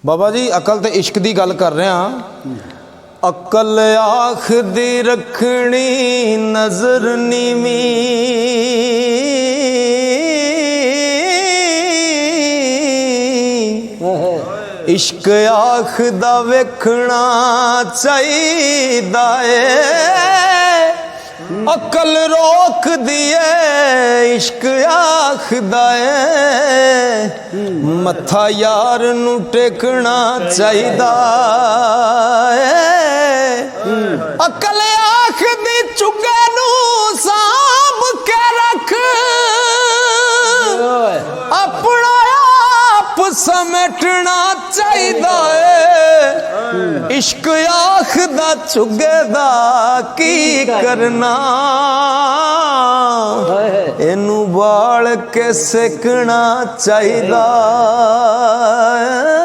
बाबा जी अकल ते इश्क दी गल कर रहे हैं। अकल आखदी रखनी नजर नीवी, इश्क आखदा वेखना चाहिदा है। अकल रोक दिए इश्क आखदा है, मत्था यार नू टेकना चाहिदा है। अकल आखदी चुगे नू सांभ के रख, अपना आप समेटना चाहिदा है। इश्क आखदा चुगे दा की करना, इनू बाल के सेकना चाहिदा है।